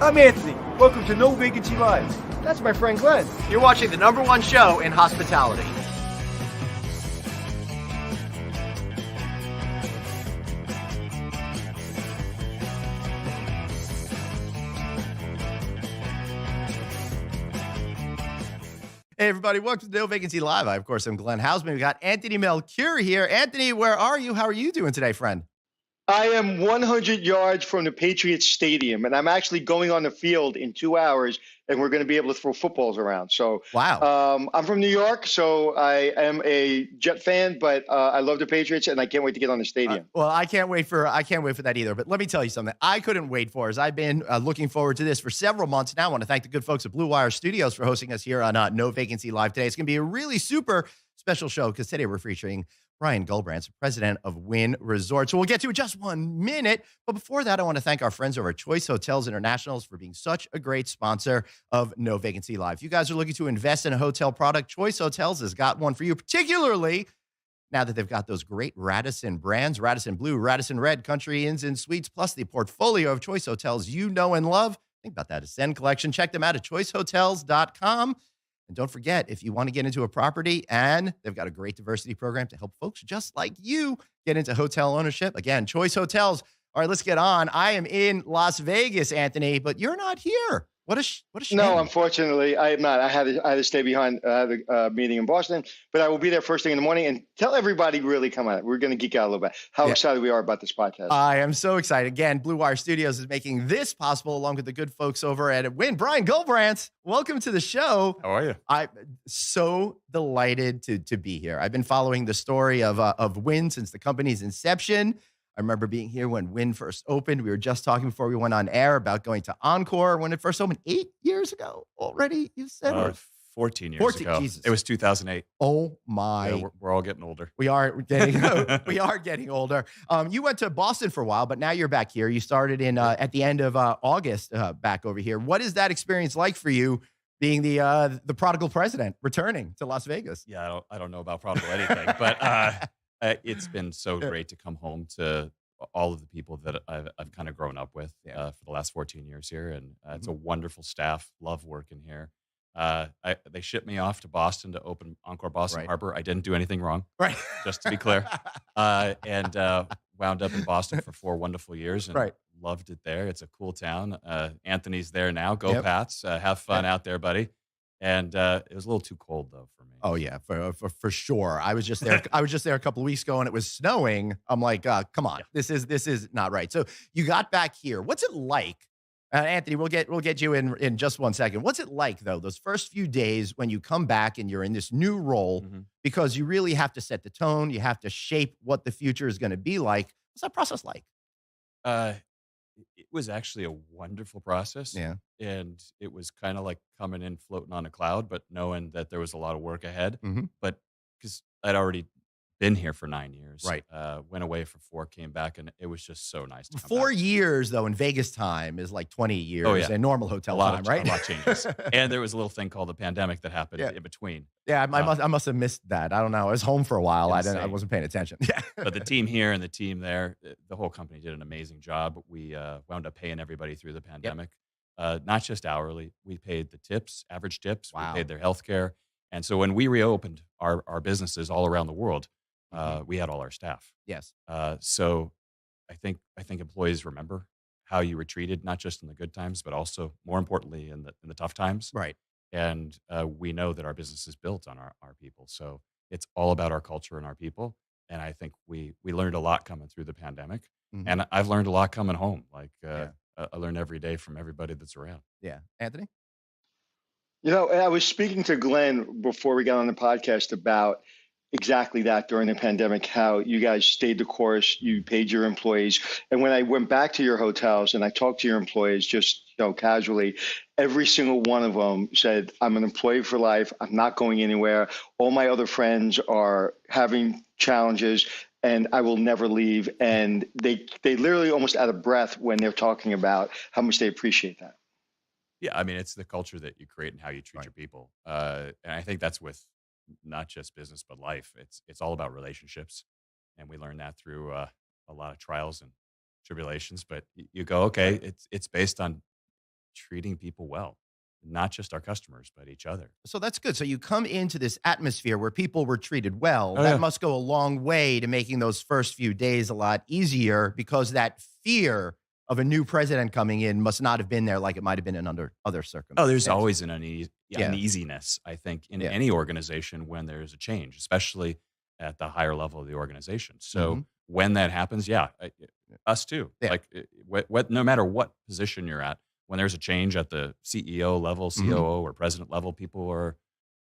I'm Anthony. Welcome to No Vacancy Live. That's my friend Glenn. You're watching the #1 show in hospitality. Hey, everybody. Welcome to No Vacancy Live. Of course, I'm Glenn Hausman. We got Anthony Melchior here. Anthony, where are you? How are you doing today, friend? I am 100 yards from the Patriots Stadium, and I'm actually going on the field in 2 hours, and we're going to be able to throw footballs around. So, wow. I'm from New York, so I am a Jet fan, but I love the Patriots, and I can't wait to get on the stadium. Well, I can't wait for that either. But let me tell you something. I couldn't wait for, as I've been looking forward to this for several months now. I want to thank the good folks at Blue Wire Studios for hosting us here on No Vacancy Live today. It's going to be a really super special show because today we're featuring Brian Gullbrants, president of Wynn Resorts. So we'll get to it in just 1 minute. But before that, I want to thank our friends over at Choice Hotels Internationals for being such a great sponsor of No Vacancy Live. If you guys are looking to invest in a hotel product, Choice Hotels has got one for you, particularly now that they've got those great Radisson brands, Radisson Blue, Radisson Red, Country Inns and Suites, plus the portfolio of Choice Hotels you know and love. Think about that Ascend collection. Check them out at choicehotels.com. And don't forget, if you want to get into a property, and they've got a great diversity program to help folks just like you get into hotel ownership. Again, Choice Hotels. All right, let's get on. I am in Las Vegas, Anthony, but you're not here. What a shame. No, unfortunately, I am not. I had to stay behind the meeting in Boston, but I will be there first thing in the morning. And tell everybody, really, come on. We're going to geek out a little bit. How excited we are about this podcast. I am so excited. Again, Blue Wire Studios is making this possible along with the good folks over at Wynn. Brian Gullbrants, welcome to the show. How are you? I'm so delighted to be here. I've been following the story of Wynn since the company's inception. I remember being here when Wynn first opened. We were just talking before we went on air about going to Encore when it first opened 8 years ago already, you said? 14 years ago. Jesus. It was 2008. Oh, my. Yeah, we're all getting older. We are getting older. You went to Boston for a while, but now you're back here. You started in at the end of August back over here. What is that experience like for you being the prodigal president returning to Las Vegas? Yeah, I don't know about prodigal anything, but it's been so great to come home to all of the people that I've kind of grown up with for the last 14 years here. And it's a wonderful staff. Love working here. They shipped me off to Boston to open Encore Boston Harbor. I didn't do anything wrong, just to be clear. And wound up in Boston for 4 wonderful years and loved it there. It's a cool town. Anthony's there now. Go Pats. Have fun out there, buddy. And it was a little too cold though for me. Oh yeah, for sure. I was just there. I was just there a couple of weeks ago, and it was snowing. I'm like, come on, this is not right. So you got back here. What's it like, Anthony? We'll get you in just 1 second. What's it like though? Those first few days when you come back and you're in this new role, because you really have to set the tone. You have to shape what the future is going to be like. What's that process like? It was actually a wonderful process. Yeah. And it was kind of like coming in floating on a cloud, but knowing that there was a lot of work ahead. But because I'd already been here for 9 years. Went away for 4, came back, and it was just so nice to come 4 back. years, though, in Vegas time is like 20 years in normal hotel time, right? A lot changes. And there was a little thing called the pandemic that happened in between. Yeah, I must have missed that. I don't know. I was home for a while. I wasn't paying attention. Yeah. But the team here and the team there, the whole company did an amazing job. We wound up paying everybody through the pandemic, not just hourly. We paid the tips, average tips. Wow. We paid their health care. And so when we reopened our businesses all around the world, we had all our staff. Yes. So I think employees remember how you were treated, not just in the good times, but also more importantly in the tough times. Right. And we know that our business is built on our people. So it's all about our culture and our people. And I think we learned a lot coming through the pandemic. And I've learned a lot coming home. Like I learn every day from everybody that's around. Yeah. Anthony? I was speaking to Glenn before we got on the podcast about exactly that during the pandemic, how you guys stayed the course, you paid your employees. And when I went back to your hotels and I talked to your employees just casually, every single one of them said, I'm an employee for life. I'm not going anywhere. All my other friends are having challenges and I will never leave. And they literally almost out of breath when they're talking about how much they appreciate that. Yeah, I mean, it's the culture that you create and how you treat your people. And I think that's with not just business, but life. It's all about relationships. And we learn that through a lot of trials and tribulations. But you go, okay, it's based on treating people well, not just our customers, but each other. So that's good. So you come into this atmosphere where people were treated well. Oh, That yeah. must go a long way to making those first few days a lot easier, because that fear of a new president coming in must not have been there like it might have been in under other circumstances. Oh, there's always an Yeah. uneasiness, I think, in Yeah. any organization when there's a change, especially at the higher level of the organization. So Mhm. when that happens, us too. Yeah. Like, no matter what position you're at, when there's a change at the CEO level, Mm-hmm. COO, or president level, people are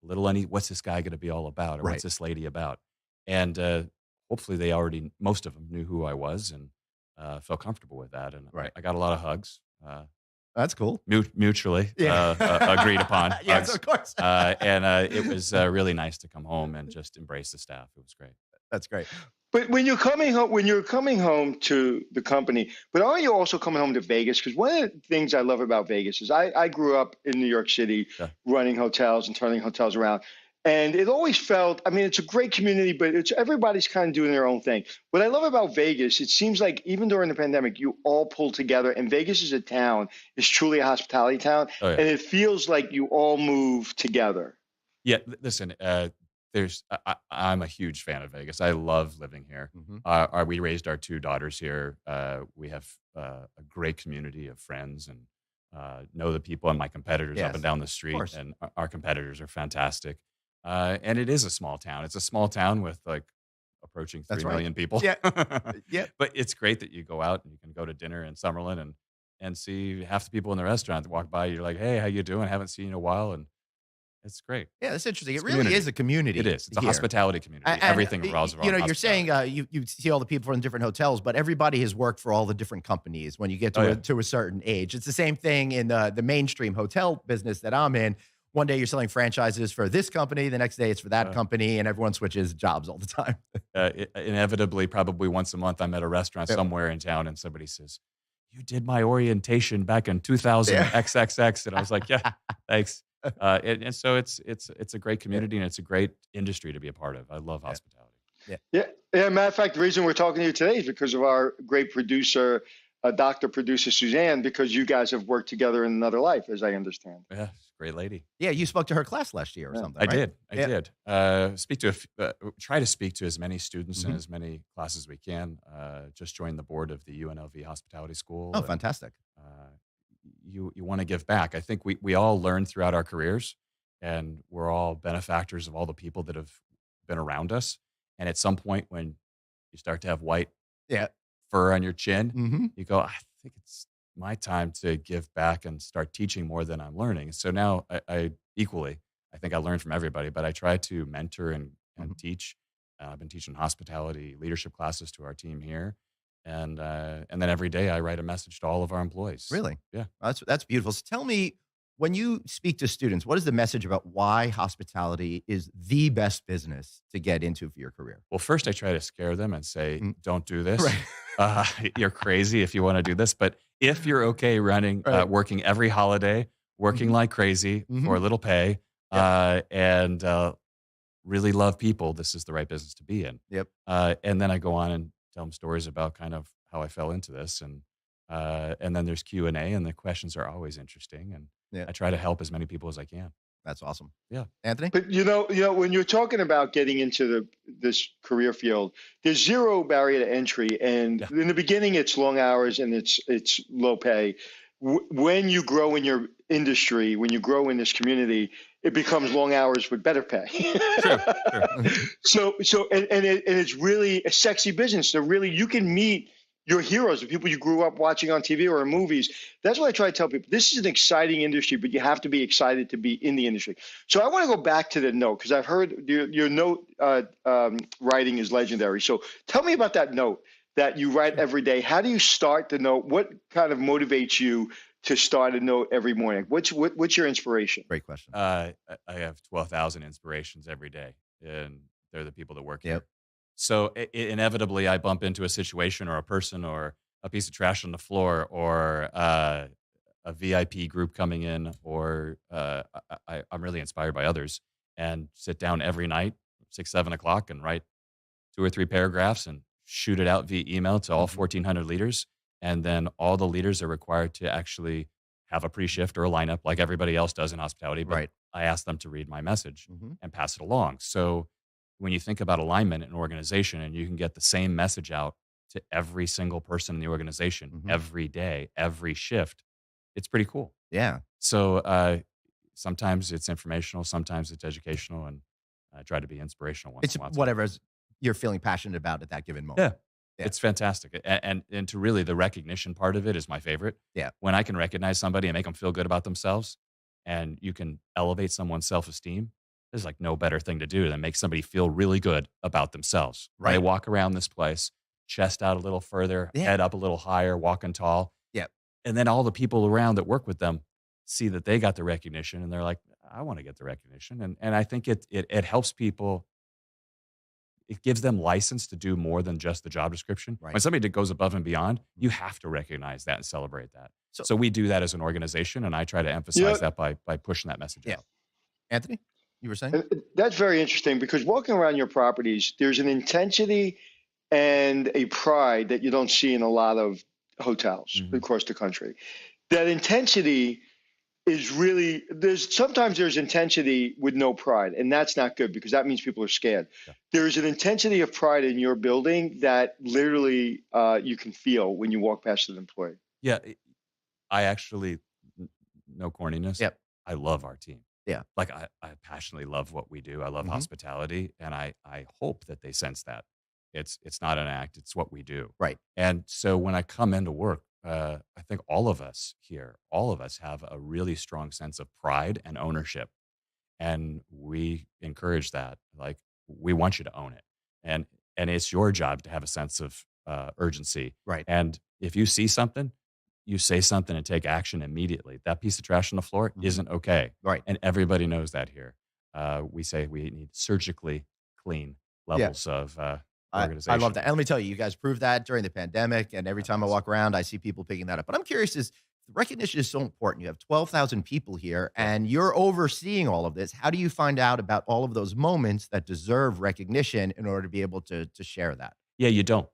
a little uneasy. What's this guy going to be all about? Or Right. what's this lady about? And hopefully most of them knew who I was and felt comfortable with that. And Right. I got a lot of hugs. That's cool. Mutually Yeah. agreed upon. Yes, hugs. of course. And it was really nice to come home and just embrace the staff. It was great. That's great. But when you're coming home to the company, but aren't you also coming home to Vegas? Because one of the things I love about Vegas is I grew up in New York City, Yeah. running hotels and turning hotels around. And it always felt, I mean, it's a great community, but everybody's kind of doing their own thing. What I love about Vegas, it seems like even during the pandemic, you all pulled together, and Vegas as a town is truly a hospitality town. Oh, yeah. And it feels like you all move together. Yeah, listen, I'm a huge fan of Vegas. I love living here. Mhm. We raised our 2 daughters here. We have a great community of friends and know the people and my competitors up Yes, and down the street. course. And our competitors are fantastic. And it is a small town. It's a small town with like approaching 3 That's right. million people. Yeah. Yeah. But it's great that you go out and you can go to dinner in Summerlin and see half the people in the restaurant that walk by. You're like, hey, how you doing? Haven't seen you in a while. And it's great. Yeah, that's interesting. It's It really community. is a community. It is. It's a here. hospitality community. And, Everything revolves around you're hospitality. saying you see all the people from different hotels, but everybody has worked for all the different companies when you get to, Oh, yeah. to a certain age. It's the same thing in the mainstream hotel business that I'm in. One day you're selling franchises for this company, the next day it's for that company, and everyone switches jobs all the time. Inevitably, probably once a month, I'm at a restaurant Yep. somewhere in town, and somebody says, "You did my orientation back in 2000 Yeah. XXX," and I was like, "Yeah, thanks." And so it's a great community and it's a great industry to be a part of. I love hospitality. Yeah. Matter of fact, the reason we're talking to you today is because of our great producer, Dr. Producer Suzanne, because you guys have worked together in another life, as I understand. Yeah, great lady. Yeah, you spoke to her class last year or something, I right? did. I Yeah. did. Try to speak to as many students and Mhm. as many classes as we can. Just joined the board of the UNLV Hospitality School. Oh, and, fantastic. you want to give back. I think we all learn throughout our careers, and we're all benefactors of all the people that have been around us. And at some point, when you start to have white Yeah. fur on your chin, Mm-hmm. you go, I think it's my time to give back and start teaching more than I'm learning. So now I think I learn from everybody, but I try to mentor and Mhm. teach. I've been teaching hospitality leadership classes to our team here. And then every day I write a message to all of our employees. Really? Yeah. That's beautiful. So tell me, when you speak to students, what is the message about why hospitality is the best business to get into for your career? Well, first I try to scare them and say, Mm. don't do this. Right. You're crazy if you want to do this. But if you're okay running, Right. working every holiday, working Mhm. like crazy Mhm. for a little pay, and really love people, this is the right business to be in. Yep. And then I go on and tell them stories about kind of how I fell into this. And then there's Q&A, and the questions are always interesting. And Yeah. I try to help as many people as I can. That's awesome. Yeah. Anthony? But when you're talking about getting into this career field, there's zero barrier to entry, and Yeah. in the beginning, it's long hours and it's low pay. When you grow in your industry, when you grow in this community, it becomes long hours with better pay. True. And it's really a sexy business. So really, you can meet your heroes, the people you grew up watching on TV or in movies. That's what I try to tell people. This is an exciting industry, but you have to be excited to be in the industry. So I want to go back to the note, because I've heard your note writing is legendary. So tell me about that note that you write every day. How do you start the note? What kind of motivates you to start a note every morning? What's your inspiration? Great question. I have 12,000 inspirations every day, and they're the people that work Yep. here. So inevitably, I bump into a situation or a person or a piece of trash on the floor or a VIP group coming in, or I'm really inspired by others, and sit down every night, 6, 7 o'clock, and write 2 or 3 paragraphs and shoot it out via email to all 1,400 leaders. And then all the leaders are required to actually have a pre-shift or a lineup like everybody else does in hospitality, but Right. I ask them to read my message Mm-hmm. and pass it along. So when you think about alignment in an organization and you can get the same message out to every single person in the organization Mhm. every day, every shift, it's pretty cool. Yeah. So sometimes it's informational, sometimes it's educational, and I try to be inspirational once It's in a while. whatever you're feeling passionate about at that given moment. Yeah. Yeah. It's fantastic. And to really the recognition part of it is my favorite. Yeah. When I can recognize somebody and make them feel good about themselves and you can elevate someone's self-esteem, there's like no better thing to do than make somebody feel really good about themselves. When they Right. walk around this place, chest out a little further, Yeah. head up a little higher, walking tall. Yeah. And then all the people around that work with them see that they got the recognition and they're like, I want to get the recognition. And I think it helps people. It gives them license to do more than just the job description. Right. When somebody goes above and beyond, you have to recognize that and celebrate that. So- So we do that as an organization, and I try to emphasize that by pushing that message Yeah. out. Anthony, you were saying? And that's very interesting because walking around your properties, there's an intensity and a pride that you don't see in a lot of hotels Mhm. across the country. That intensity is really sometimes there's intensity with no pride, and that's not good because that means people are scared. Yeah. There's an intensity of pride in your building that literally you can feel when you walk past an employee. Yeah, I actually, no corniness. Yep. I love our team. Yeah. Like I passionately love what we do. I love Mhm. hospitality, and I hope that they sense that. It's not an act, it's what we do. Right. And so when I come into work, I think all of us have a really strong sense of pride and ownership. And we encourage that. Like, we want you to own it. And it's your job to have a sense of urgency. Right. And if you see something, you say something and take action immediately. That piece of trash on the floor Mhm. isn't okay. Right. And everybody knows that here. We say we need surgically clean levels of organization. I love that. And let me tell you, you guys proved that during the pandemic. And every time I walk around, I see people picking that up. But I'm curious, is recognition is so important. You have 12,000 people here and you're overseeing all of this. How do you find out about all of those moments that deserve recognition in order to be able to share that? Yeah, you don't.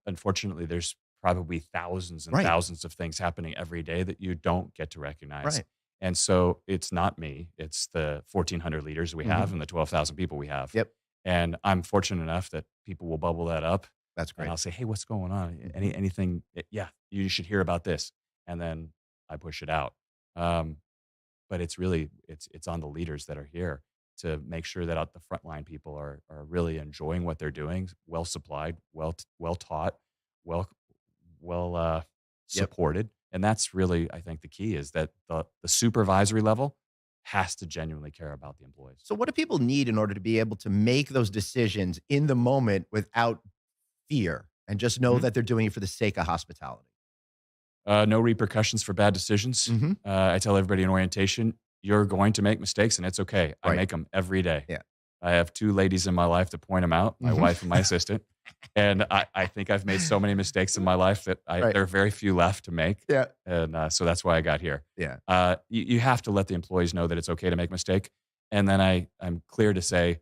Unfortunately, there's probably thousands and Right. thousands of things happening every day that you don't get to recognize. Right. And so it's not me. It's the 1,400 leaders we have and the 12,000 people we have. Yep. And I'm fortunate enough that people will bubble that up. That's And great. I'll say, hey, what's going on? Anything? Yeah, you should hear about this. And then I push it out. But it's really, it's on the leaders that are here to make sure that the frontline people are really enjoying what they're doing, well supplied, well taught, well supported. And that's really, I think, the key is that the supervisory level has to genuinely care about the employees. So what do people need in order to be able to make those decisions in the moment without fear and just know Mhm. that they're doing it for the sake of hospitality? No repercussions for bad decisions. Mhm. I tell everybody in orientation, you're going to make mistakes and it's okay. I Right. make them every day. Yeah. I have two ladies in my life to point them out, my Mhm. wife and my assistant. And I think I've made so many mistakes in my life that Right. there are very few left to make. Yeah. And so that's why I got here. Yeah. You have to let the employees know that it's okay to make a mistake. And then I'm clear to say,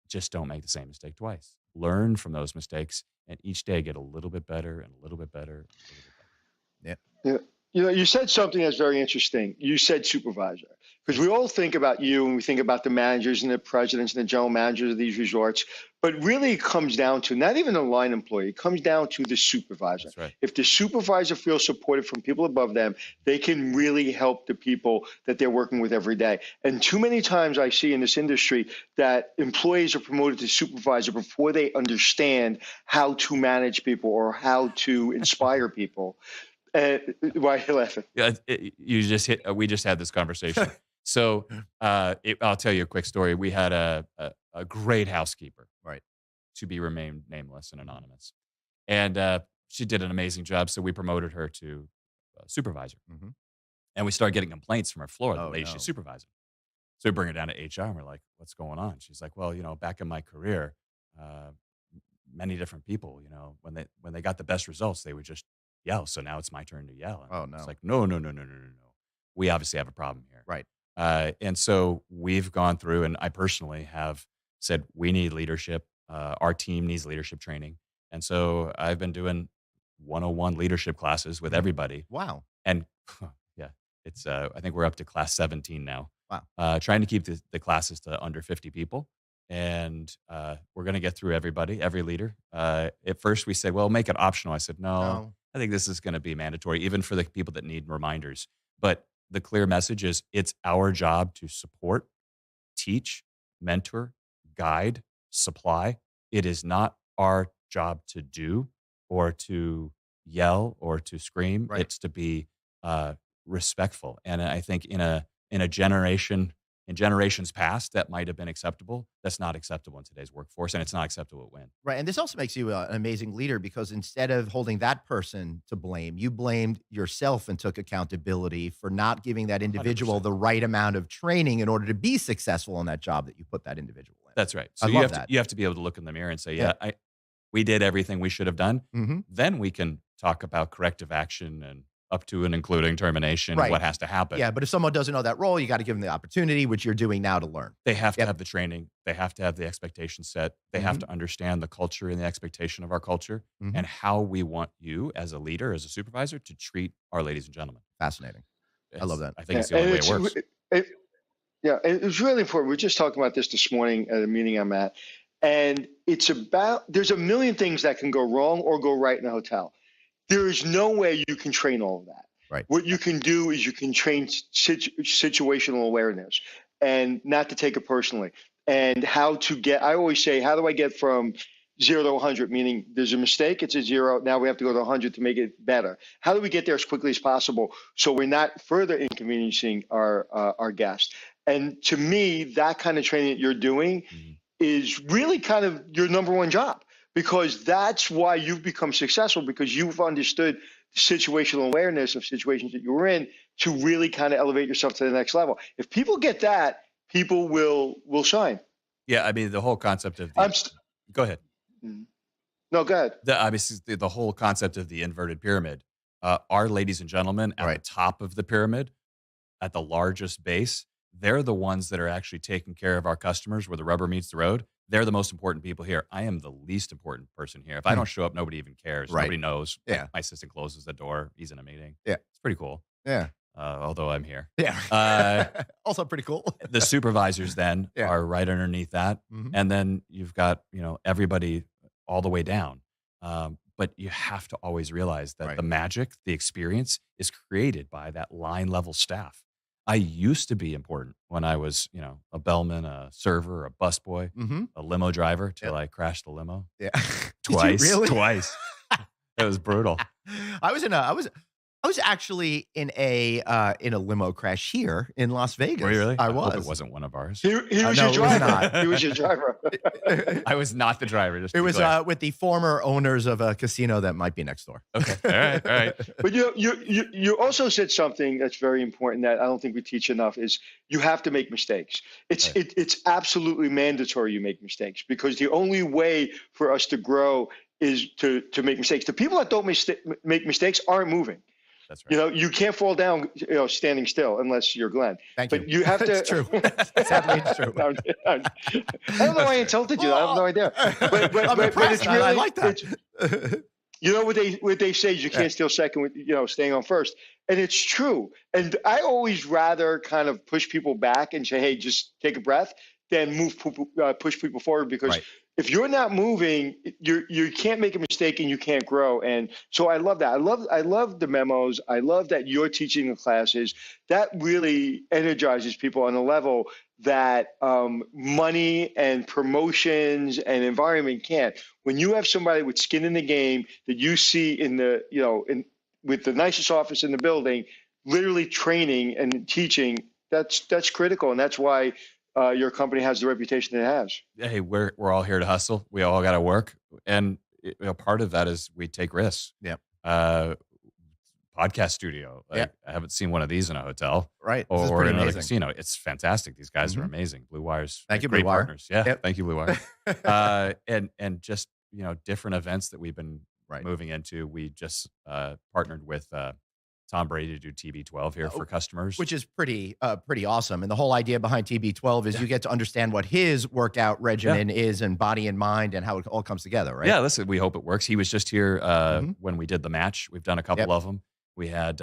just don't make the same mistake twice. Learn from those mistakes and each day get a little bit better and a little bit better. And a little bit better. Yeah. You know, you said something that's very interesting. You said supervisor, because we all think about you and we think about the managers and the presidents and the general managers of these resorts, but really it comes down to not even a line employee, it comes down to the supervisor. That's right. If the supervisor feels supported from people above them, they can really help the people that they're working with every day. And too many times I see in this industry that employees are promoted to supervisor before they understand how to manage people or how to inspire people. Why are you laughing? Yeah, you just hit. We just had this conversation. So I'll tell you a quick story. We had a great housekeeper, Right. to be remained nameless and anonymous, and she did an amazing job. So we promoted her to supervisor, Mhm. and we started getting complaints from her floor, the Oh, lady no. she's supervising. So we bring her down to HR, and we're like, "What's going on?" She's like, "Well, back in my career, many different people, when they got the best results, they would just yell. So now it's my turn to yell." And Oh, no. It's like, no. We obviously have a problem here. Right. And so we've gone through, and I personally have said, we need leadership. Our team needs leadership training. And so I've been doing 101 leadership classes with everybody. Wow. And yeah, It's I think we're up to class 17 now. Wow. Trying to keep the classes to under 50 people. And we're going to get through everybody, every leader. At first, we said, well, make it optional. I said, no, I think this is going to be mandatory, even for the people that need reminders. But the clear message is it's our job to support, teach, mentor, guide, supply. It is not our job to do or to yell or to scream. Right. It's to be respectful. And I think in a generation, in generations past, that might have been acceptable. That's not acceptable in today's workforce, and it's not acceptable at Wynn. Right. And this also makes you an amazing leader because instead of holding that person to blame, you blamed yourself and took accountability for not giving that individual 100%. the right amount of training in order to be successful in that job that you put that individual in. That's right. So I you love have that. you have to be able to look in the mirror and say, yeah, we did everything we should have done. Mm-hmm. Then we can talk about corrective action and up to and including termination, Right. what has to happen. Yeah, but if someone doesn't know that role, you got to give them the opportunity, which you're doing now to learn. They have to Yep. have the training. They have to have the expectation set. They have to understand the culture and the expectation of our culture Mhm. and how we want you as a leader, as a supervisor, to treat our ladies and gentlemen. Fascinating. I love that. I think it's the only way it works. It was really important. We were just talking about this morning at a meeting I'm at, and it's about there's a million things that can go wrong or go right in a hotel. There is no way you can train all of that. Right. What you can do is you can train situational awareness and not to take it personally, and how to get. I always say, how do I get from 0 to 100? Meaning, there's a mistake, it's a 0. Now we have to go to 100 to make it better. How do we get there as quickly as possible so we're not further inconveniencing our guests? And to me, that kind of training that you're doing is really kind of your number one job, because that's why you've become successful, because you've understood situational awareness of situations that you were in to really kind of elevate yourself to the next level. If people get that, people will shine. Yeah, I mean, the whole concept of go ahead. No, go ahead. Obviously, the whole concept of the inverted pyramid. Our ladies and gentlemen at the top of the pyramid, at the largest base, they're the ones that are actually taking care of our customers where the rubber meets the road. They're the most important people here. I am the least important person here. If I don't show up, nobody even cares. Right. Nobody knows. Yeah. My assistant closes the door. He's in a meeting. Yeah. It's pretty cool. Yeah. Although I'm here. Yeah. Also pretty cool. The supervisors then Yeah. are right underneath that. Mhm. And then you've got, everybody all the way down. But you have to always realize that the magic, the experience is created by that line level staff. I used to be important when I was, a bellman, a server, a busboy, a limo driver till I crashed the limo. Yeah. Twice. Did you really? Twice. It was brutal. I was actually in a limo crash here in Las Vegas. Were you really? I hope was. it wasn't one of ours. He was no, your it was driver. not. He was your driver. I was not the driver. Just to It be was clear. with the former owners of a casino that might be next door. Okay. All right. But you also said something that's very important that I don't think we teach enough is you have to make mistakes. It's absolutely mandatory you make mistakes, because the only way for us to grow is to make mistakes. The people that don't make mistakes aren't moving. That's right. You can't fall down, standing still unless you're Glenn. Thank But you. you have to. It's true. Sadly, it's true. I don't know why I insulted you. I have no idea. But I'm impressed. it's I really, like that. what they say is you can't steal second with staying on first, and it's true. And I always rather kind of push people back and say, hey, just take a breath, than push people forward, because if you're not moving, you can't make a mistake and you can't grow. And so I love that. I love the memos. I love that you're teaching the classes. That really energizes people on a level that money and promotions and environment can't. When you have somebody with skin in the game that you see with the nicest office in the building, literally training and teaching, that's critical, and that's why your company has the reputation that it has. Hey, we're all here to hustle. We all got to work, and part of that is we take risks. Yep. Podcast studio. I haven't seen one of these in a hotel, Right. or in another casino. It's fantastic. These guys are amazing. Blue Wire's Thank you, great Blue Wire. partners. Yeah, Yep. thank you, Blue Wire. And just different events that we've been Right. moving into. We just partnered with Tom Brady to do TB12 here for customers, Which is pretty awesome. And the whole idea behind TB12 is you get to understand what his workout regimen is, and body and mind, and how it all comes together, right? Yeah, listen, we hope it works. He was just here when we did the match. We've done a couple of them. We had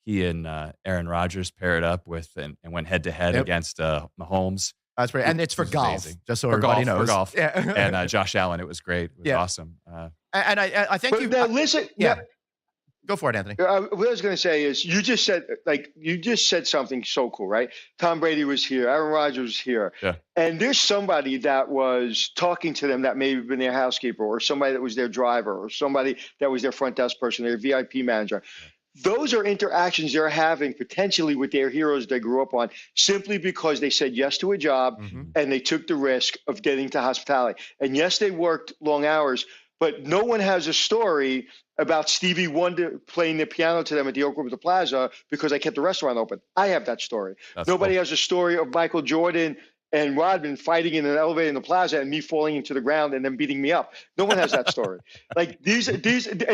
he and Aaron Rodgers paired up with and went head to head against Mahomes. That's right. And it's for Which was golf, amazing. just so For everybody golf, knows. for golf. Yeah. And Josh Allen, it was great. It was awesome. And I thank But you. now listen, Yeah. Go for it, Anthony. what I was going to say is you just said something so cool, right? Tom Brady was here, Aaron Rodgers was here, and there's somebody that was talking to them that may have been their housekeeper, or somebody that was their driver, or somebody that was their front desk person, their VIP manager. Those are interactions they're having potentially with their heroes they grew up on, simply because they said yes to a job and they took the risk of getting to hospitality. And yes, they worked long hours, but no one has a story about Stevie Wonder playing the piano to them at the Oak River Plaza because I kept the restaurant open. I have that story. Nobody has a story of Michael Jordan and Rodman fighting in an elevator in the plaza and me falling into the ground and then beating me up. No one has that story. Like these, and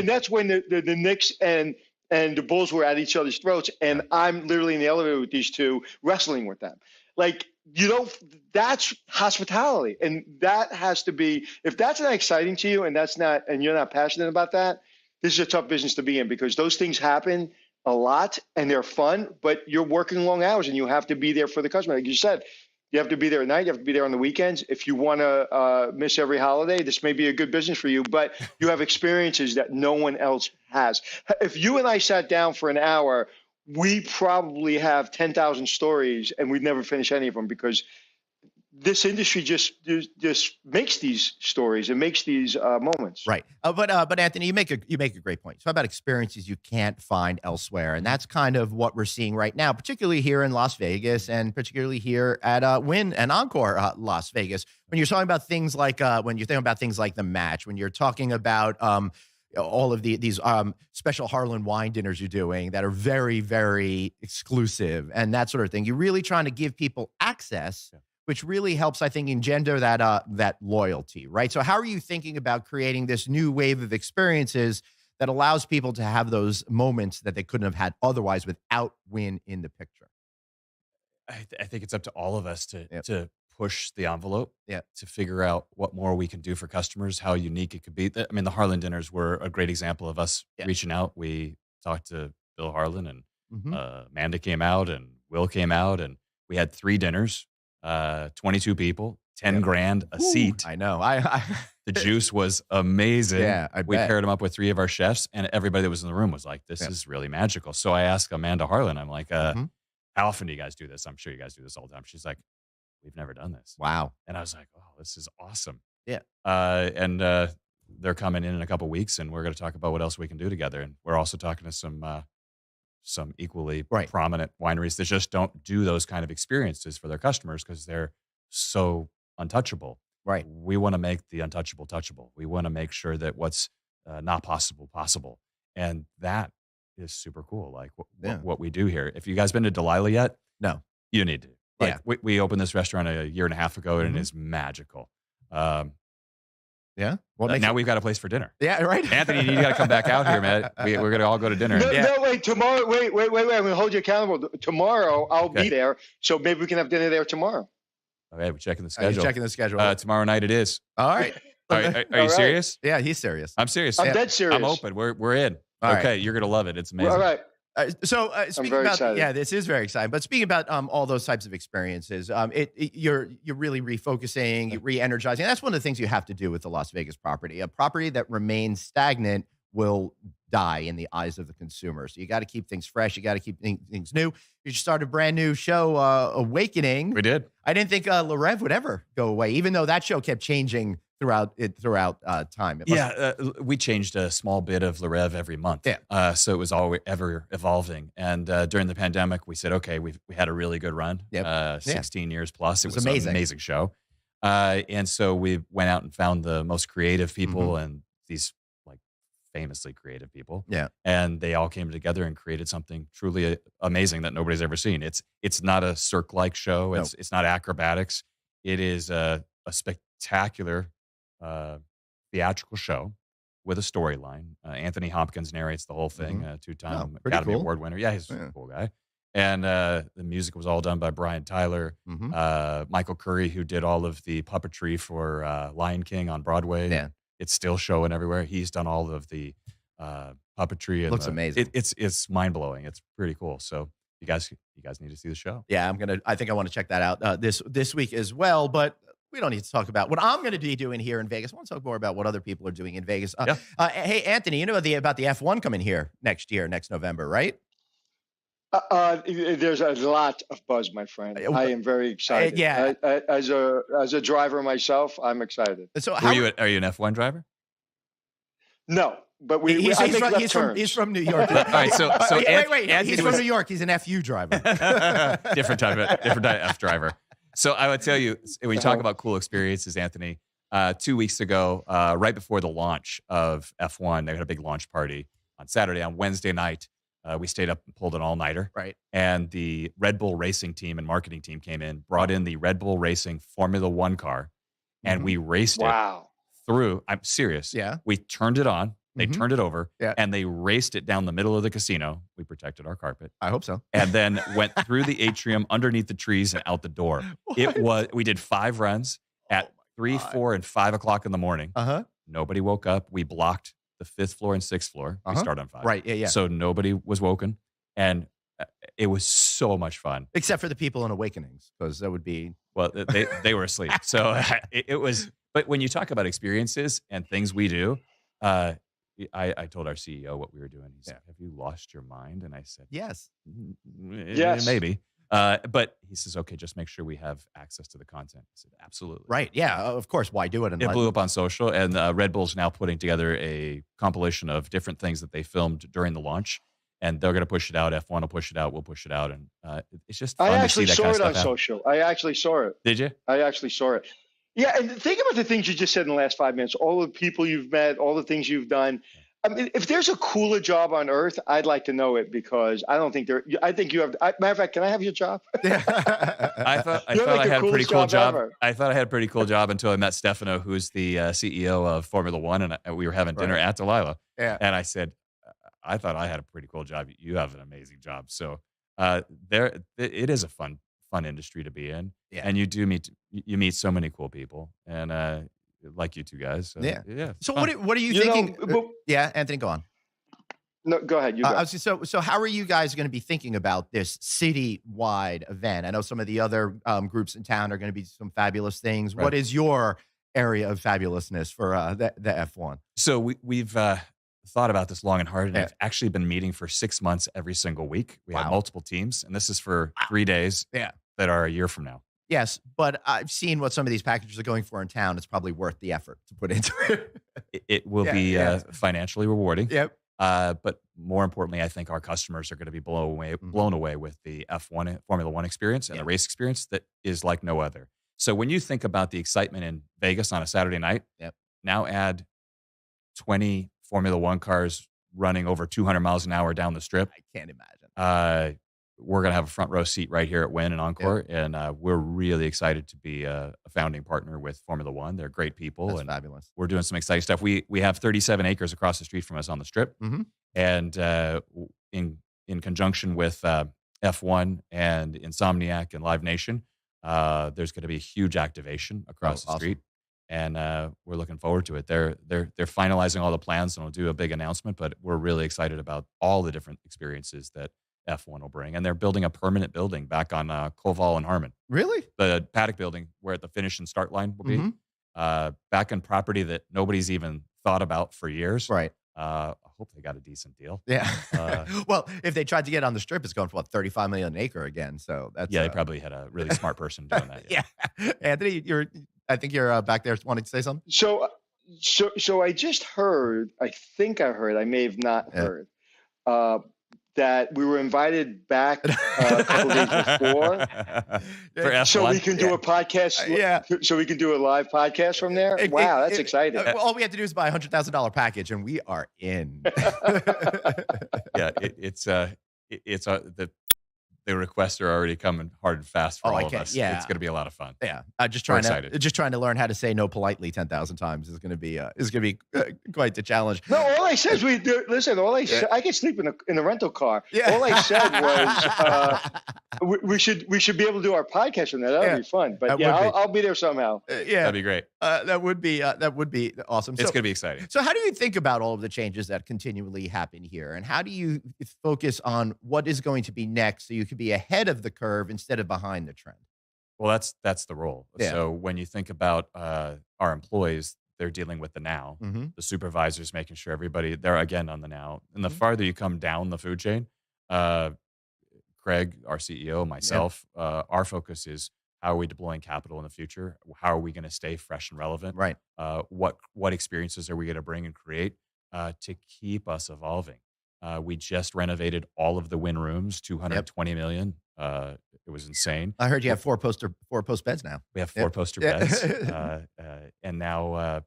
that's when the Knicks and the Bulls were at each other's throats, and I'm literally in the elevator with these two wrestling with them. Like, that's hospitality, and that has to be. If that's not exciting to you, and you're not passionate about that, this is a tough business to be in, because those things happen a lot and they're fun, but you're working long hours and you have to be there for the customer. Like you said, you have to be there at night. You have to be there on the weekends. If you want to miss every holiday, this may be a good business for you, but you have experiences that no one else has. If you and I sat down for an hour, we probably have 10,000 stories and we'd never finish any of them, because this industry just makes these stories and makes these moments. Right. But Anthony, you make a great point. So how about experiences you can't find elsewhere? And that's kind of what we're seeing right now, particularly here in Las Vegas and particularly here at Wynn and Encore Las Vegas. When you're talking about things like the match, when you're talking about all of these special Harlan wine dinners you're doing that are very, very exclusive and that sort of thing, you're really trying to give people access, which really helps, I think, engender that loyalty, right? So how are you thinking about creating this new wave of experiences that allows people to have those moments that they couldn't have had otherwise without Wynn in the picture? I think it's up to all of us to push the envelope, to figure out what more we can do for customers, how unique it could be. I mean, the Harlan dinners were a great example of us reaching out. We talked to Bill Harlan, and Amanda came out, and Will came out, and we had 3 dinners. 22 people, 10 grand a seat. I know. The juice was amazing. Yeah, We paired them up with 3 of our chefs, and everybody that was in the room was like, this is really magical. So I asked Amanda Harlan, I'm like, how often do you guys do this? I'm sure you guys do this all the time. She's like, we've never done this. Wow. And I was like, oh, this is awesome. Yeah. And they're coming in a couple weeks, and we're going to talk about what else we can do together. And we're also talking to some equally prominent wineries that just don't do those kind of experiences for their customers because they're so untouchable. Right. We want to make the untouchable touchable. We want to make sure that what's not possible. And that is super cool. Like what we do here. If you guys been to Delilah yet? No. You need to. Like we opened this restaurant a year and a half ago, and it is magical. Yeah. Now we've got a place for dinner. Yeah, right. Anthony, you got to come back out here, man. We're going to all go to dinner. No, wait, tomorrow. Wait. I'm going to hold you accountable. Tomorrow, I'll be there. So maybe we can have dinner there tomorrow. Okay, we're checking the schedule. Checking the schedule. Tomorrow night it is. All right. Are you serious? Yeah, he's serious. I'm serious. I'm dead serious. I'm open. We're in. All okay, right. You're going to love it. It's amazing. All right. So speaking very about excited. this is very exciting. But speaking about all those types of experiences, you're really refocusing, you're re-energizing. That's one of the things you have to do with the Las Vegas property. A property that remains stagnant will die in the eyes of the consumer. So you got to keep things fresh. You got to keep things new. You just started a brand new show, Awakening. We did. I didn't think Le Rev would ever go away, even though that show kept changing throughout time. We changed a small bit of Le Rev every month. Yeah. So it was always ever evolving. And during the pandemic, we said, okay, we had a really good run. 16 years plus. It was amazing. An amazing show. And so we went out and found the most creative people and these like famously creative people. Yeah. And they all came together and created something truly amazing that nobody's ever seen. It's not a Cirque-like show. It's not acrobatics. It is a spectacular theatrical show with a storyline. Anthony Hopkins narrates the whole thing, two-time Academy Award winner. Yeah, he's a cool guy. And the music was all done by Brian Tyler. Michael Curry, who did all of the puppetry for Lion King on Broadway. Yeah. It's still showing everywhere. He's done all of the puppetry. And Looks amazing. It's mind blowing. It's pretty cool. So you guys need to see the show. Yeah, I think I want to check that out this week as well. But we don't need to talk about what I'm going to be doing here in Vegas. I want to talk more about what other people are doing in Vegas. Hey, Anthony, you know about the F1 coming here next November, right? There's a lot of buzz, my friend. I am very excited. As a driver myself, I'm excited. So are you an F1 driver? No, but he's from New York. All right, so wait. He's from New York. He's an FU driver. different type of F driver. So I would tell you, when you talk about cool experiences, Anthony, 2 weeks ago, right before the launch of F1, they had a big launch party on Saturday. On Wednesday night, we stayed up and pulled an all-nighter. Right. And the Red Bull racing team and marketing team came in, brought in the Red Bull Racing Formula One car, and we raced it through. I'm serious. Yeah. We turned it on. They turned it over, and they raced it down the middle of the casino. We protected our carpet. I hope so. And then went through the atrium, underneath the trees, and out the door. We did 5 runs at 3, 4, and 5 o'clock in the morning. Nobody woke up. We blocked the 5th floor and 6th floor. We start on 5. Right, yeah. So nobody was woken. And it was so much fun. Except for the people in Awakenings, because that would be... Well, they were asleep. So it was... But when you talk about experiences and things we do... I told our CEO what we were doing. He said, "Have you lost your mind?" And I said, "Yes, yes, maybe." But he says, "Okay, just make sure we have access to the content." I said, "Absolutely." Right? Yeah, of course. Why do it? It blew up on social, and Red Bull's now putting together a compilation of different things that they filmed during the launch, and they're going to push it out. F1 will push it out. We'll push it out, and it's just fun to see that kind of stuff I actually saw it on social. I actually saw it. Did you? I actually saw it. Yeah, and think about the things you just said in the last 5 minutes, all the people you've met, all the things you've done. I mean, if there's a cooler job on earth, I'd like to know it, because I don't think I think you have. Matter of fact, can I have your job? I thought I had a pretty cool job. I thought I had a pretty cool job until I met Stefano, who's the CEO of Formula One, and we were having dinner at Delilah. Yeah. And I said, I thought I had a pretty cool job. You have an amazing job. So it is a fun industry to be in. Yeah. And you meet so many cool people, and like you two guys. So, yeah. So what are you thinking? Yeah, Anthony, go on. No, go ahead. You go. So how are you guys going to be thinking about this city-wide event? I know some of the other groups in town are going to be some fabulous things. Right. What is your area of fabulousness for the F1? So we've thought about this long and hard, and I've actually been meeting for 6 months every single week. We have multiple teams, and this is for 3 days that are a year from now. Yes, but I've seen what some of these packages are going for in town. It's probably worth the effort to put into it. It will be financially rewarding. Yep. But more importantly, I think our customers are going to be blown away with the F1 Formula One experience and the race experience that is like no other. So when you think about the excitement in Vegas on a Saturday night, now add 20 Formula One cars running over 200 miles an hour down the strip. I can't imagine. We're going to have a front row seat right here at Wynn and Encore, and we're really excited to be a founding partner with Formula One. They're great people. That's fabulous. We're doing some exciting stuff. We have 37 acres across the street from us on the Strip, and in conjunction with F1 and Insomniac and Live Nation, there's going to be a huge activation across the street, and we're looking forward to it. They're finalizing all the plans, and we'll do a big announcement. But we're really excited about all the different experiences that F1 will bring, and they're building a permanent building back on Koval and Harmon. Really? The paddock building where the finish and start line will be. Back on property that nobody's even thought about for years. Right. I hope they got a decent deal. Yeah. Well, if they tried to get on the Strip, it's going for $35 million an acre again. So that's they probably had a really smart person doing that. Yeah. Anthony, I think you're back there wanting to say something. So I just heard. I think I heard. I may have not heard. That we were invited back a couple days before, so we can do a podcast. So we can do a live podcast from there. Wow, that's exciting. All we have to do is buy $100,000 package, and we are in. It's the the requests are already coming hard and fast for Oh, I all of can't- us. yeah. It's going to be a lot of fun. Yeah, just We're trying to excited. learn how to say no politely 10,000 times is going to be quite the challenge. No, all I said is listen. I could sleep in the rental car. Yeah. All I said was we should be able to do our podcast from there. That would be fun. But That yeah, would be. I'll be there somehow. Yeah, That'd be great. that would be awesome. It's going to be exciting. So how do you think about all of the changes that continually happen here? And how do you focus on what is going to be next so you could be ahead of the curve instead of behind the trend? Well, that's the role. Yeah. So when you think about our employees, they're dealing with the now. Mm-hmm. The supervisors making sure they're again on the now. And the Mhm. farther you come down the food chain, Craig, our CEO, myself, our focus is how are we deploying capital in the future? How are we going to stay fresh and relevant? Right. What experiences are we going to bring and create to keep us evolving? We just renovated all of the Wynn rooms, $220 million. It was insane. I heard you have four post beds now. We have four poster Yeah. beds, and now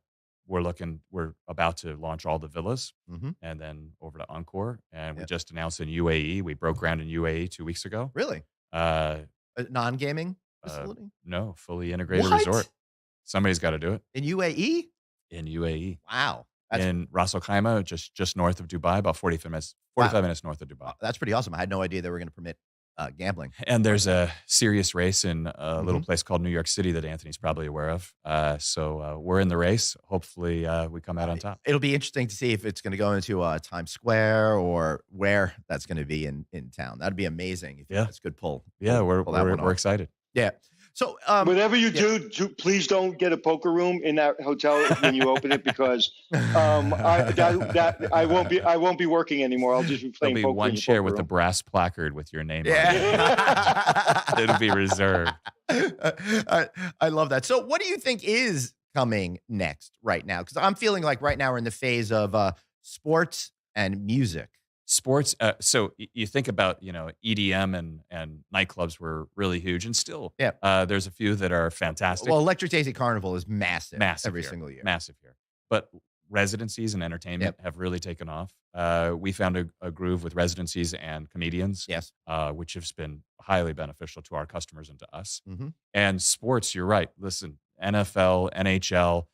we're about to launch all the villas, Mm-hmm. and then over to Encore. And we Yep. just announced in UAE. We broke ground in UAE 2 weeks ago. Really? Uh, A non-gaming facility no, fully integrated What? resort. Somebody's got to do it in UAE? in UAE. Wow, that's In Ras Al Khaimah, just north of Dubai, about 45 minutes north of Dubai. that's pretty awesome. I had no idea they were going to permit gambling. And there's a serious race in a little Mhm. place called New York City that Anthony's probably aware of. So we're in the race. Hopefully we come out on top. It'll be interesting to see if it's going to go into Times Square or where that's going to be in town. That'd be amazing. If Yeah. that's a good pull. Yeah, we're pull that one we're off. excited. Yeah. So Whatever you do, please don't get a poker room in that hotel when you open it because I won't be working anymore. I'll just be There'll playing be poker. in one the chair poker with the room. brass placard with your name on it. yeah. It'll be reserved. I love that. So what do you think is coming next right now? Because I'm feeling like right now we're in the phase of sports and music. Sports. So you think about, EDM and nightclubs were really huge, and still, Yeah. there's a few that are fantastic. Well, Electric Daisy Carnival is massive every here, single year. massive here. But residencies and entertainment have really taken off. We found a groove with residencies and comedians, Yes. which has been highly beneficial to our customers and to us. Mm-hmm. And sports, you're right. Listen, NFL, NHL.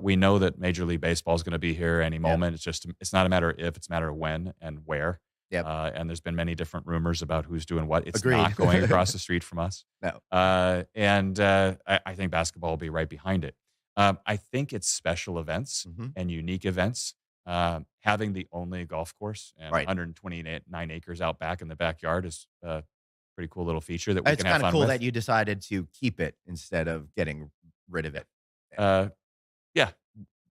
We know that Major League Baseball is going to be here any moment. It's not a matter of if, it's a matter of when and where. Yep. And there's been many different rumors about who's doing what. It's Agreed. not going across the street from us. No. And I think basketball will be right behind it. I think it's special events Mm-hmm. and unique events. Having the only golf course and Right. 129 acres out back in the backyard is a pretty cool little feature that we It's can have kind of fun cool with. that you decided to keep it instead of getting rid of it. Yeah,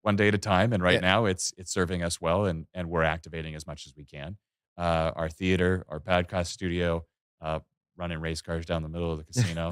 one day at a time. And right Yeah. now it's serving us well, and we're activating as much as we can. Our theater, our podcast studio, running race cars down the middle of the casino.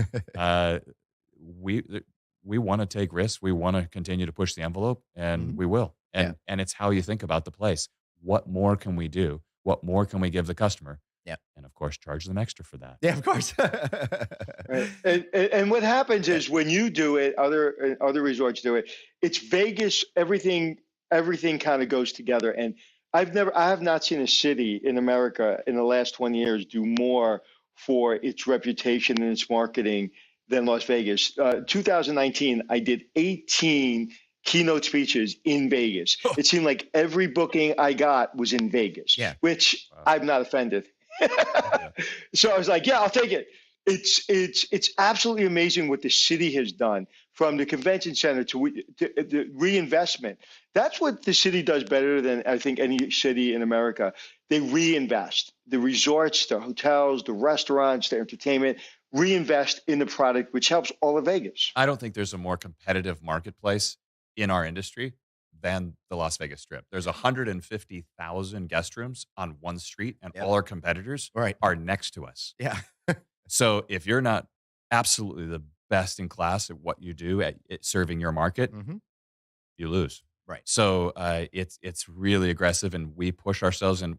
We want to take risks. We want to continue to push the envelope, and Mhm. we will. Yeah. And it's how you think about the place. What more can we do? What more can we give the customer? Yeah. And of course, charge them extra for that. Yeah, of course. Right. And what happens is when you do it, other resorts do it. It's Vegas. Everything kind of goes together. And I have not seen a city in America in the last 20 years do more for its reputation and its marketing than Las Vegas. 2019, I did 18 keynote speeches in Vegas. It seemed like every booking I got was in Vegas, Yeah. which Wow. I'm not offended. So I was like, yeah, I'll take it. It's absolutely amazing what the city has done, from the convention center to the reinvestment. That's what the city does better than I think any city in America. They reinvest. The resorts, the hotels, the restaurants, the entertainment, reinvest in the product, which helps all of Vegas. I don't think there's a more competitive marketplace in our industry than the Las Vegas Strip. There's 150,000 guest rooms on one street, and Yep. all our competitors Right. are next to us. Yeah. So if you're not absolutely the best in class at what you do at serving your market, Mm-hmm. you lose. Right. So it's really aggressive, and we push ourselves, and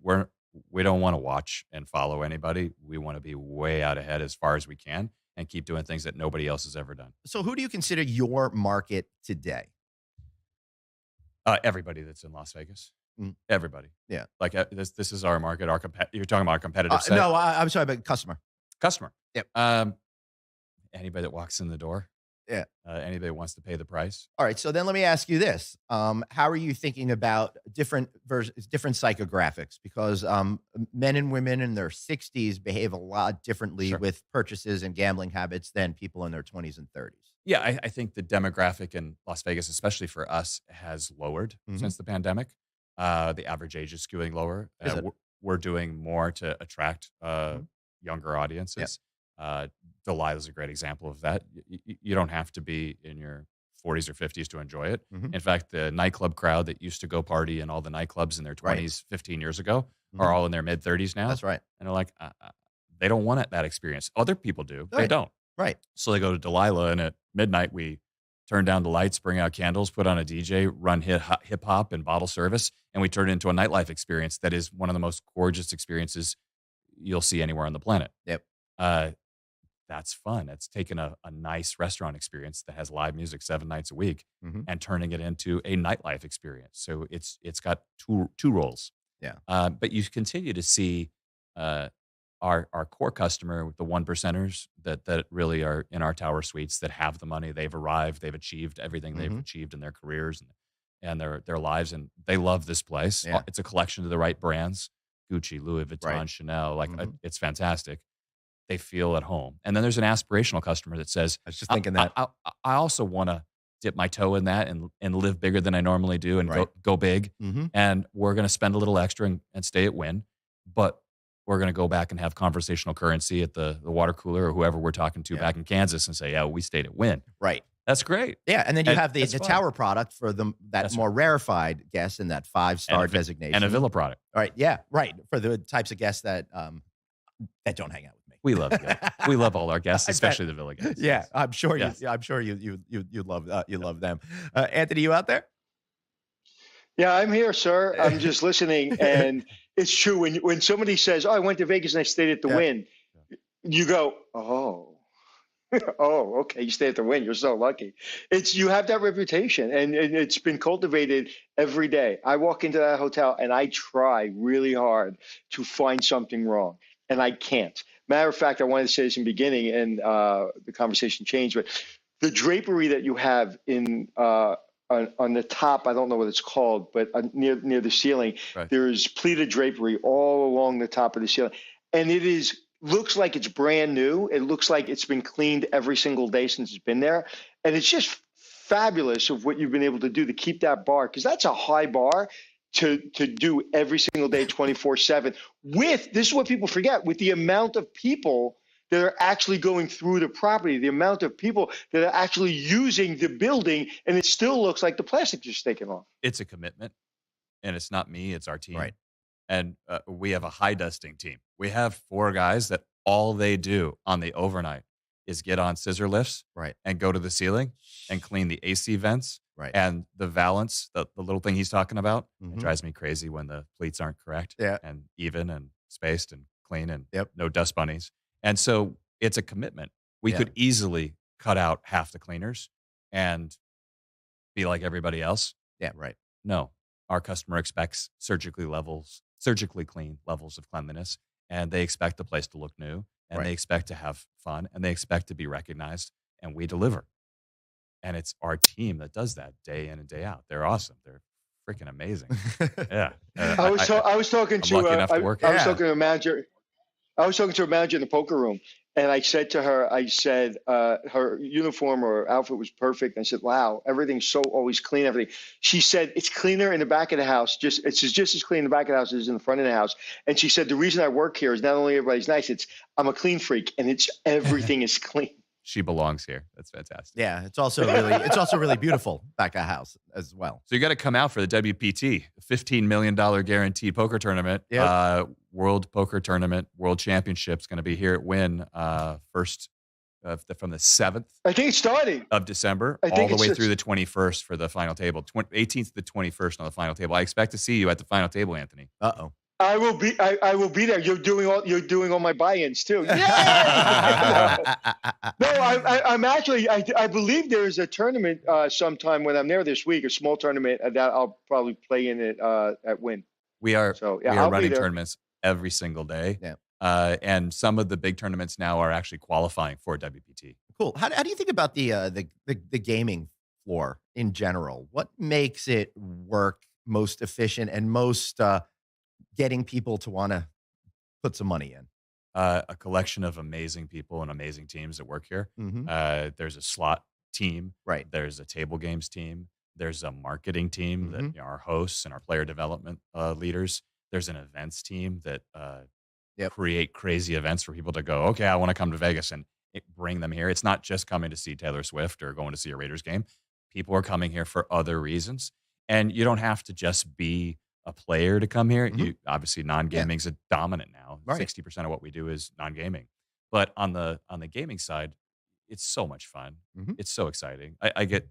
we don't want to watch and follow anybody. We want to be way out ahead as far as we can and keep doing things that nobody else has ever done. So who do you consider your market today? Everybody that's in Las Vegas. Mm. Everybody. Yeah. Like this is our market. You're talking about our competitive set. No, I'm sorry, but customer. Customer. Yep. Anybody that walks in the door. Yeah. Anybody that wants to pay the price. All right. So then let me ask you this. How are you thinking about different psychographics? Because men and women in their 60s behave a lot differently with purchases and gambling habits than people in their 20s and 30s. Yeah, I think the demographic in Las Vegas, especially for us, has lowered since the pandemic. The average age is skewing lower. We're doing more to attract younger audiences. Delilah's a great example of that. You don't have to be in your 40s or 50s to enjoy it. In fact, the nightclub crowd that used to go party in all the nightclubs in their 20s, 15 years ago, are all in their mid 30s now. That's right. And they're like, they don't want that experience. Other people do. They don't. Right. So they go to Delilah, and at midnight, we turn down the lights, bring out candles, put on a DJ, run hip hop and bottle service, and we turn it into a nightlife experience that is one of the most gorgeous experiences you'll see anywhere on the planet. Yep. That's fun. It's taking a nice restaurant experience that has live music 7 nights a week and turning it into a nightlife experience. So it's got two roles. Yeah. But you continue to see our core customer, the 1%ers that really are in our tower suites, that have the money, they've arrived, they've achieved everything they've achieved in their careers and their lives, and they love this place. Yeah. It's a collection of the right brands: Gucci, Louis Vuitton, Chanel. It's fantastic. They feel at home. And then there's an aspirational customer that says, I was just thinking that. I also want to dip my toe in that and live bigger than I normally do and go big. And we're going to spend a little extra and stay at Wynn, but we're going to go back and have conversational currency at the water cooler or whoever we're talking to back in Kansas and say, yeah, we stayed at Wynn. Right. That's great. Yeah. And then you have the fun. tower product for that more rarefied guest and that 5-star designation. And a villa product. All right. Yeah. Right. For the types of guests that don't hang out with me. We love you. We love all our guests, especially the villa guests. Yeah. I'm sure you love them. Anthony, you out there? Yeah, I'm here, sir. I'm just listening. And it's true. When somebody says, oh, I went to Vegas and I stayed at the Wynn, you go, oh, okay. You stayed at the Wynn. You're so lucky. You have that reputation, and it's been cultivated every day. I walk into that hotel and I try really hard to find something wrong, and I can't. Matter of fact, I wanted to say this in the beginning, and the conversation changed, but the drapery that you have in on the top, I don't know what it's called, but near the ceiling, there's pleated drapery all along the top of the ceiling. And it looks like it's brand new. It looks like it's been cleaned every single day since it's been there. And it's just fabulous of what you've been able to do to keep that bar, because that's a high bar to do every single day, 24/7. This is what people forget, with the amount of people that are actually going through the property, the amount of people that are actually using the building, and it still looks like the plastic just taken off. It's a commitment, and it's not me, it's our team. Right. And we have a high dusting team. We have 4 guys that all they do on the overnight is get on scissor lifts and go to the ceiling and clean the AC vents and the valance, the little thing he's talking about. It drives me crazy when the pleats aren't correct and even and spaced and clean and no dust bunnies. And so it's a commitment. We could easily cut out half the cleaners and be like everybody else. Yeah, right. No, our customer expects surgically clean levels of cleanliness, and they expect the place to look new, and they expect to have fun, and they expect to be recognized, and we deliver. And it's our team that does that day in and day out. They're awesome. They're freaking amazing. Yeah. I was talking to a manager. I was talking to a manager in the poker room, and I said to her, her uniform or outfit was perfect. I said, wow, everything's so always clean, everything. She said, it's cleaner in the back of the house. It's just as clean in the back of the house as in the front of the house. And she said, the reason I work here is not only everybody's nice, I'm a clean freak, and everything is clean. She belongs here. That's fantastic. Yeah, it's also really beautiful back of house as well. So you got to come out for the WPT, $15 million guaranteed poker tournament. World Poker Tournament, World Championship's going to be here at Wynn first from the 7th. I think it's starting of December, all the way through the 21st for the final table. 18th to the 21st on the final table. I expect to see you at the final table, Anthony. Uh-oh. I will be there. You're doing all my buy-ins too. Yeah. No, I'm actually. I believe there is a tournament sometime when I'm there this week. A small tournament that I'll probably play in it at Wynn. We are I'll running tournaments every single day. Yeah. And some of the big tournaments now are actually qualifying for WPT. Cool. How do you think about the gaming floor in general? What makes it work most efficient and most getting people to want to put some money in? A collection of amazing people and amazing teams that work here. Mm-hmm. There's a slot team. Right. There's a table games team. There's a marketing team that Mm-hmm. our hosts and our player development leaders. There's an events team that Yep. create crazy events for people to go, okay, I want to come to Vegas and bring them here. It's not just coming to see Taylor Swift or going to see a Raiders game. People are coming here for other reasons. And you don't have to just be a player to come here. Mhm. You obviously non-gaming's a dominant now. Right. 60% of what we do is non-gaming. But on the gaming side, it's so much fun. Mhm. It's so exciting. I get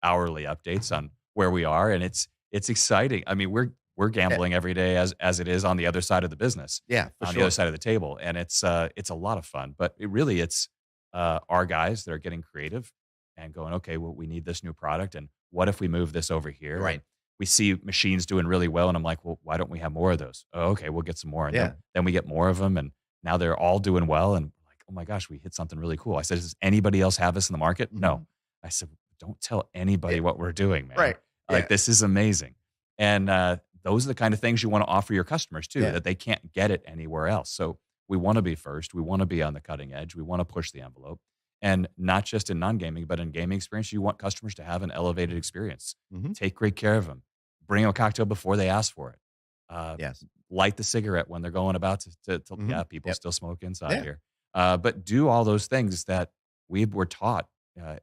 hourly updates on where we are, and it's exciting. I mean, we're gambling every day as it is on the other side of the business, Yeah, for on sure. the other side of the table, and it's a lot of fun. But it's our guys that are getting creative and going, okay, well, we need this new product, and what if we move this over here? Right. And we see machines doing really well, and I'm like, well, why don't we have more of those? Oh, okay, we'll get some more, and Yeah. then we get more of them, and now they're all doing well, and like, oh my gosh, we hit something really cool. I said, does anybody else have this in the market? Mhm. No. I said, don't tell anybody what we're doing, man. Right. Like, Yeah. this is amazing. And those are the kind of things you want to offer your customers too, Yeah. that they can't get it anywhere else. So we want to be first. We want to be on the cutting edge. We want to push the envelope. And not just in non-gaming, but in gaming experience, you want customers to have an elevated experience. Mhm. Take great care of them. Bring them a cocktail before they ask for it. Yes. Light the cigarette when they're going about to Mhm. yeah, people Yep. still smoke inside Yeah. here. But do all those things that we were taught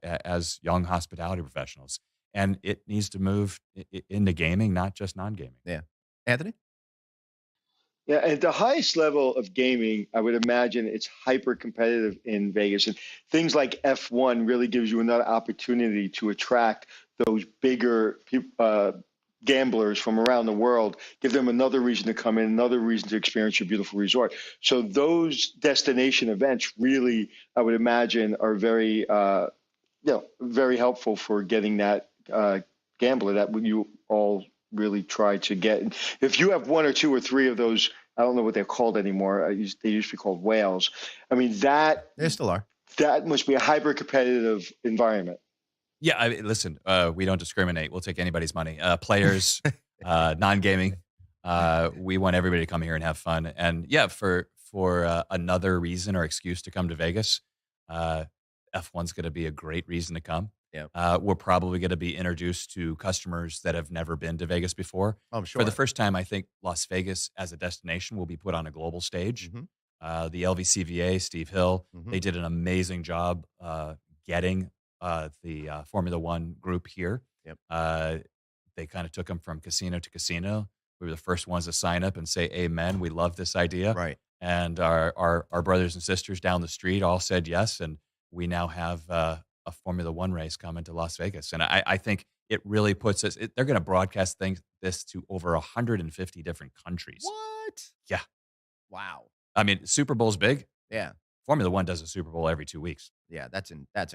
as young hospitality professionals. And it needs to move into gaming, not just non-gaming. Yeah. Anthony? Yeah, at the highest level of gaming, I would imagine it's hyper competitive in Vegas, and things like F1 really gives you another opportunity to attract those bigger gamblers from around the world, give them another reason to come in, another reason to experience your beautiful resort. So those destination events really, I would imagine, are very, very helpful for getting that gambler that you all really try to get. If you have one or two or three of those, I don't know what they're called anymore. They used to be called whales. I mean, There still are. that must be a hyper competitive environment. Yeah, listen, we don't discriminate. We'll take anybody's money. Players, non-gaming. We want everybody to come here and have fun. And yeah, for another reason or excuse to come to Vegas, F1's going to be a great reason to come. Yeah. We're probably going to be introduced to customers that have never been to Vegas before. I'm sure. For the first time, I think Las Vegas as a destination will be put on a global stage. Mhm. The LVCVA, Steve Hill, Mhm. they did an amazing job getting the Formula One group here. Yep. They kind of took them from casino to casino. We were the first ones to sign up and say, amen, we love this idea. Right. And our brothers and sisters down the street all said yes. And we now have a Formula One race coming to Las Vegas. And I think it really puts us, they're going to broadcast this to over 150 different countries. What? Yeah. Wow. I mean, Super Bowl's big. Yeah. Formula One does a Super Bowl every 2 weeks. Yeah. That's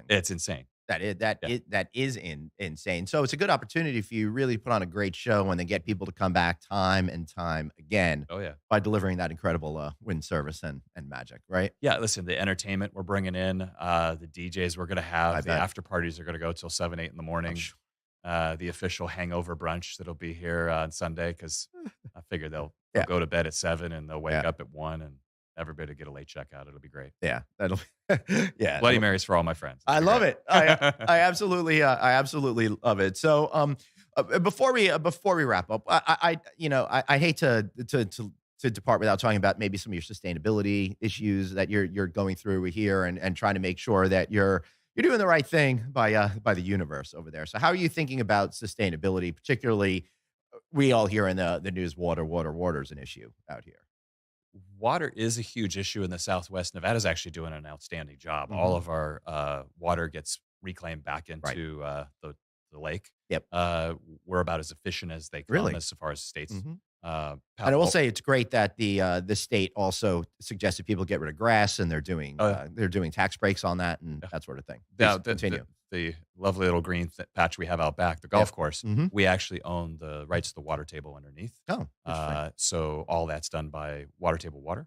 It's insane. that is insane. So it's a good opportunity for you to really put on a great show and then get people to come back time and time again Oh, yeah. by delivering that incredible Wynn service and magic, right? Yeah, listen, the entertainment we're bringing in, the DJs we're going to have, I the bet. after parties are going to go till 7, 8 in the morning. sure. The official hangover brunch that'll be here on Sunday because I figure they'll Yeah. go to bed at 7 and they'll wake Yeah. up at 1 and everybody get a late checkout. It'll be great. Yeah. That'll yeah. Bloody Marys for all my friends. I It'll be love great. it. I absolutely love it. So, before we wrap up, I hate to depart without talking about maybe some of your sustainability issues that you're going through here and trying to make sure that you're doing the right thing by the universe over there. So, how are you thinking about sustainability, particularly? We all hear in the news, water is an issue out here. Water is a huge issue in the Southwest. Nevada's actually doing an outstanding job. Mhm. All of our water gets reclaimed back into the lake. Yep. We're about as efficient as they come Really? as far as states Mhm. And I will say it's great that the state also suggested people get rid of grass, and they're doing tax breaks on that and that sort of thing. Now, Continue. The lovely little green patch we have out back, the golf course, we actually own the rights to the water table underneath. Oh, so all that's done by Water Table Water.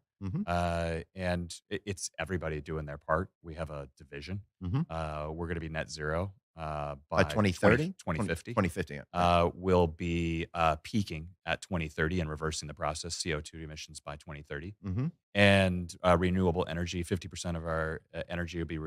And it's everybody doing their part. We have a division. We're going to be net zero by 2030? 2050. 2050. Yeah. We'll be peaking at 2030 and reversing the process, CO2 emissions by 2030. And renewable energy, 50% of our energy will be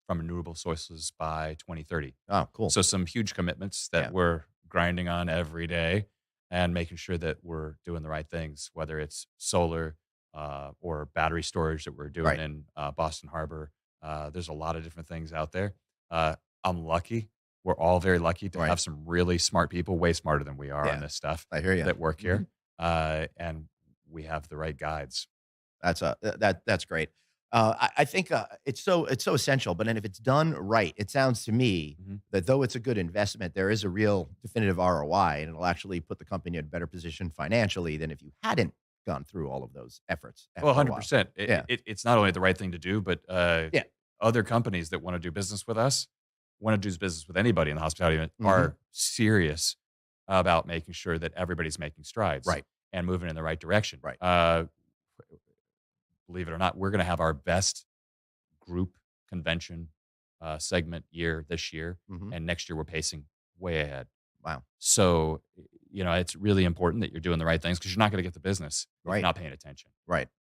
from renewable sources by 2030. Oh, cool. So some huge commitments that we're grinding on every day and making sure that we're doing the right things, whether it's solar or battery storage that we're doing in Boston Harbor. There's a lot of different things out there. I'm lucky. We're all very lucky to have some really smart people, way smarter than we are on this stuff. I hear you. That work here. And we have the right guides. That's great. I think it's so essential, but then if it's done right, it sounds to me that though it's a good investment, there is a real definitive ROI, and it'll actually put the company in a better position financially than if you hadn't gone through all of those efforts. Well, 100%. It's not only the right thing to do, but other companies that want to do business with us, want to do business with anybody in the hospitality are serious about making sure that everybody's making strides and moving in the right direction. Believe it or not, we're going to have our best group convention segment year this year. And next year we're pacing way ahead. Wow. So, it's really important that you're doing the right things because you're not going to get the business if you're not paying attention.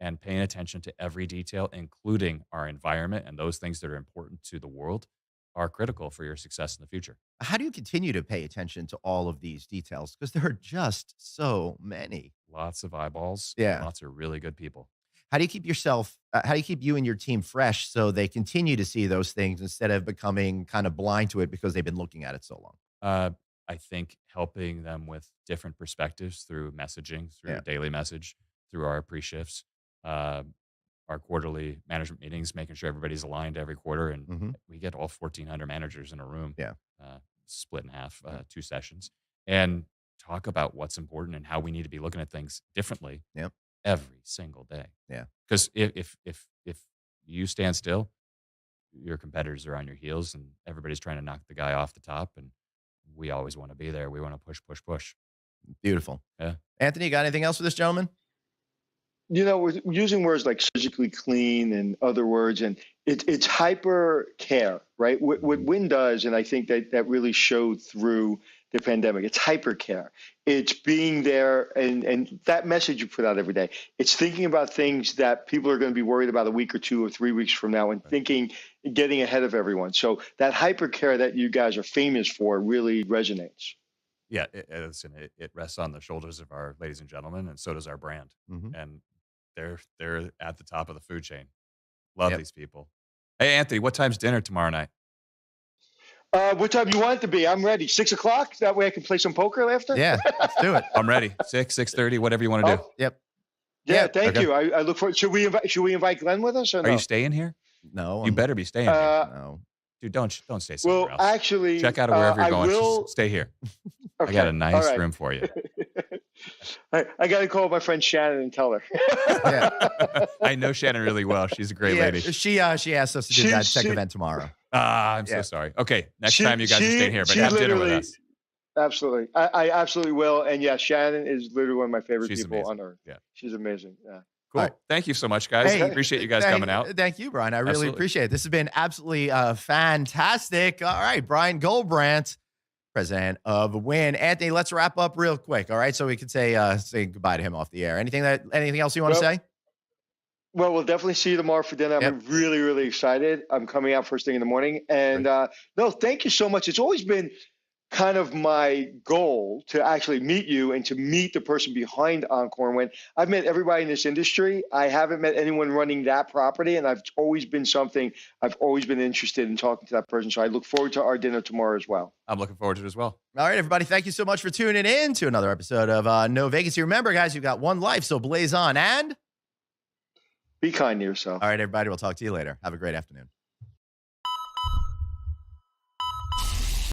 And paying attention to every detail, including our environment and those things that are important to the world, are critical for your success in the future. How do you continue to pay attention to all of these details? Because there are just so many. Lots of eyeballs. Yeah. Lots of really good people. How do you keep how do you keep you and your team fresh so they continue to see those things instead of becoming kind of blind to it because they've been looking at it so long? I think helping them with different perspectives through messaging, through daily message, through our pre-shifts, our quarterly management meetings, making sure everybody's aligned every quarter. And we get all 1,400 managers in a room, split in half, 2 sessions, and talk about what's important and how we need to be looking at things differently every single day. Because if you stand still, your competitors are on your heels and everybody's trying to knock the guy off the top. And we always want to be there. We want to push, push, push. Beautiful. Yeah. Anthony, you got anything else for this gentleman? We're using words like surgically clean and other words, and it's hyper care, right? What Wynn does, and I think that really showed through the pandemic, it's hyper care. It's being there, and that message you put out every day. It's thinking about things that people are going to be worried about a week or 2 or 3 weeks from now, and getting ahead of everyone. So that hyper care that you guys are famous for really resonates. Yeah, it rests on the shoulders of our ladies and gentlemen, and so does our brand. And they're at the top of the food chain. Love these people. Hey, Anthony, what time's dinner tomorrow night? What time you want it to be? I'm ready. 6 o'clock. That way I can play some poker after. Yeah, let's do it. I'm ready. 6:30, whatever you want to do. Yep. Yeah, thank you. I look forward. Should we invite Glenn with us? Or no? Are you staying here? No, you better be staying here. No, dude, don't stay somewhere else. Actually, check out wherever you're going. Just stay here. Okay. I got a nice room for you. I got to call my friend Shannon and tell her. I know Shannon really well. She's a great lady. She asked us to do that tech event tomorrow. I'm so sorry. Okay, next time you guys are staying here, but have dinner with us. Absolutely. I absolutely will. And yeah, Shannon is literally one of my favorite people amazing. on earth. Yeah. She's amazing. Yeah. Cool. Right. Thank you so much, guys. Hey, appreciate you guys coming out. Thank you, Brian. I really appreciate it. This has been absolutely fantastic. All right, Brian Gullbrants, president of Wynn. Anthony, let's wrap up real quick. All right, so we could say goodbye to him off the air. Anything else you want to say? Well, we'll definitely see you tomorrow for dinner. I'm really, really excited. I'm coming out first thing in the morning. And no, thank you so much. It's always been kind of my goal to actually meet you and to meet the person behind Encore and Wynn. I've met everybody in this industry. I haven't met anyone running that property, and I've always been interested in talking to that person. So I look forward to our dinner tomorrow as well. I'm looking forward to it as well. All right, everybody. Thank you so much for tuning in to another episode of No Vacancy. Remember, guys, you've got one life, so blaze on and be kind to yourself. All right, everybody. We'll talk to you later. Have a great afternoon.